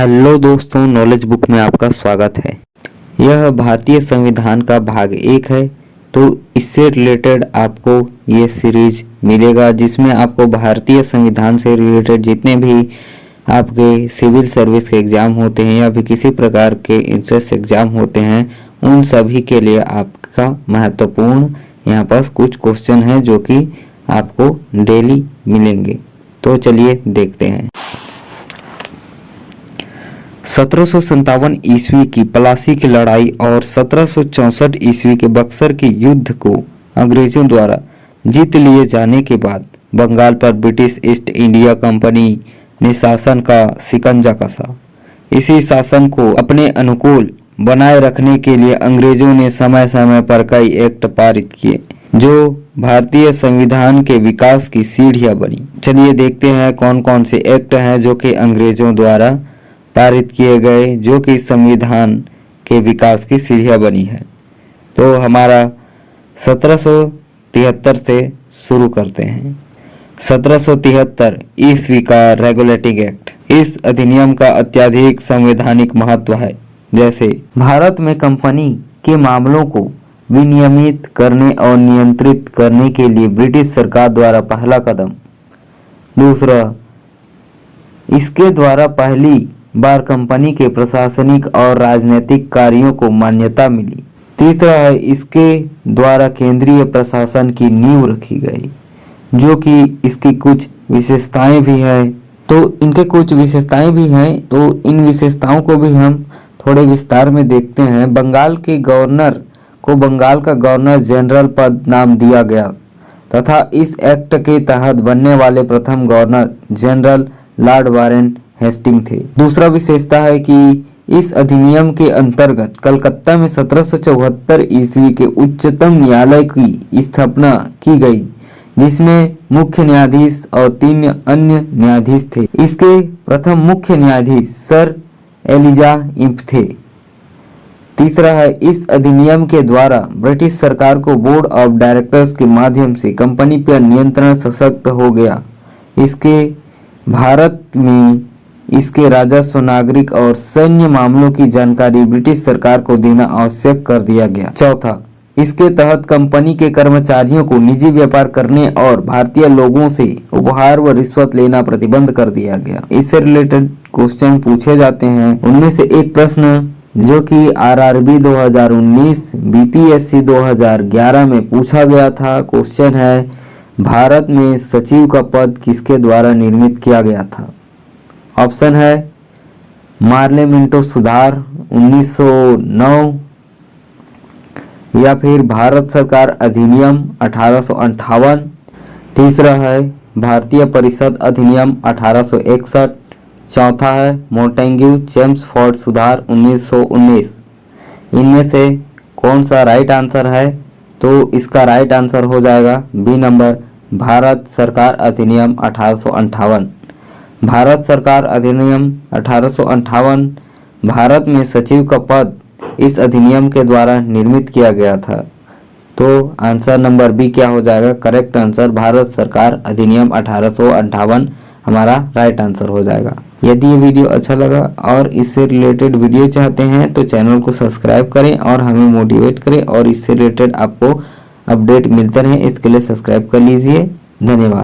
Hello दोस्तों, knowledge book में आपका स्वागत है। यह भारतीय संविधान का भाग 1 है। तो इससे रिलेटेड आपको ये सीरीज मिलेगा जिसमें आपको भारतीय संविधान से रिलेटेड जितने भी आपके सिविल सर्विस के एग्ज़ाम होते हैं या भी किसी प्रकार के इंट्रेंस एग्ज़ाम होते हैं, उन सभी के लिए आपका महत्वपूर्ण यहाँ पर कुछ क्वेश्चन हैं जो कि आपको डेली मिलेंगे। तो चलिए देखते हैं। 1757 ईस्वी की प्लासी की लड़ाई और 1764 ईस्वी के बक्सर के युद्ध को अंग्रेजों द्वारा जीत लिए जाने के बाद बंगाल पर ब्रिटिश ईस्ट इंडिया कंपनी ने शासन का शिकंजा कसा। इसी शासन को अपने अनुकूल बनाए रखने के लिए अंग्रेजों ने समय समय पर कई एक्ट पारित किए जो भारतीय संविधान के विकास की सीढ़ियां बनी। चलिए देखते हैं कौन कौन से एक्ट हैं जो कि अंग्रेजों द्वारा पारित किए गए जो कि संविधान के विकास की सीढ़ियां बनी है। तो हमारा 1773 से शुरू करते हैं। 1773 ईस्वी का रेगुलेटिंग एक्ट। इस अधिनियम का अत्यधिक संवैधानिक महत्व है। जैसे भारत में कंपनी के मामलों को विनियमित करने और नियंत्रित करने के लिए ब्रिटिश सरकार द्वारा पहला कदम। दूसरा, इसके द्वारा पहली बार कंपनी के प्रशासनिक और राजनीतिक कार्यों को मान्यता मिली। तीसरा है, इसके द्वारा केंद्रीय प्रशासन की नींव रखी गई जो कि इसकी कुछ विशेषताएं भी हैं। तो इनके कुछ विशेषताएं भी हैं, तो इन विशेषताओं को भी हम थोड़े विस्तार में देखते हैं। बंगाल के गवर्नर को बंगाल का गवर्नर जनरल पद नाम दिया गया तथा इस एक्ट के तहत बनने वाले प्रथम governor general Lord Warren Hasting थे। दूसरा विशेषता है कि इस अधिनियम के अंतर्गत कलकत्ता में 1774 ईस्वी के उच्चतम न्यायालय की स्थापना की गई जिसमें मुख्य न्यायाधीश और 3 अन्य न्यायाधीश थे। इसके प्रथम मुख्य न्यायाधीश सर एलिजा इंप थे। तीसरा है, इस अधिनियम के द्वारा ब्रिटिश सरकार को बोर्ड ऑफ डायरेक्टर्स के माध्यम से कंपनी पर नियंत्रण सशक्त हो गया। इसके भारत में इसके राजस्व, नागरिक और सैन्य मामलों की जानकारी ब्रिटिश सरकार को देना आवश्यक कर दिया गया। चौथा, इसके तहत कंपनी के कर्मचारियों को निजी व्यापार करने और भारतीय लोगों से उपहार व रिश्वत लेना प्रतिबंध कर दिया गया। इससे रिलेटेड क्वेश्चन पूछे जाते हैं। उनमें से एक प्रश्न जो कि आरआरबी 2019, बीपीएससी 2011 में पूछा गया था, क्वेश्चन है, भारत में सचिव का पद किसके द्वारा निर्मित किया गया था? ऑप्शन है मार्ले मिंटो सुधार 1909 या फिर भारत सरकार अधिनियम 1858। तीसरा है भारतीय परिषद अधिनियम 1861। चौथा है मोंटेग्यू चेम्सफोर्ड सुधार 1919। इनमें से कौन सा राइट आंसर है? तो इसका राइट आंसर हो जाएगा बी नंबर, भारत सरकार अधिनियम 1858। भारत सरकार अधिनियम 1858 भारत में सचिव का पद इस अधिनियम के द्वारा निर्मित किया गया था। तो आंसर नंबर बी क्या हो जाएगा? करेक्ट आंसर भारत सरकार अधिनियम 1858 हमारा राइट आंसर हो जाएगा। यदि ये वीडियो अच्छा लगा और इससे रिलेटेड वीडियो चाहते हैं तो चैनल को सब्सक्राइब करें और हमें मोटिवेट करें और इससे रिलेटेड आपको अपडेट मिलते रहें। इसके लिए सब्सक्राइब कर लीजिए। धन्यवाद।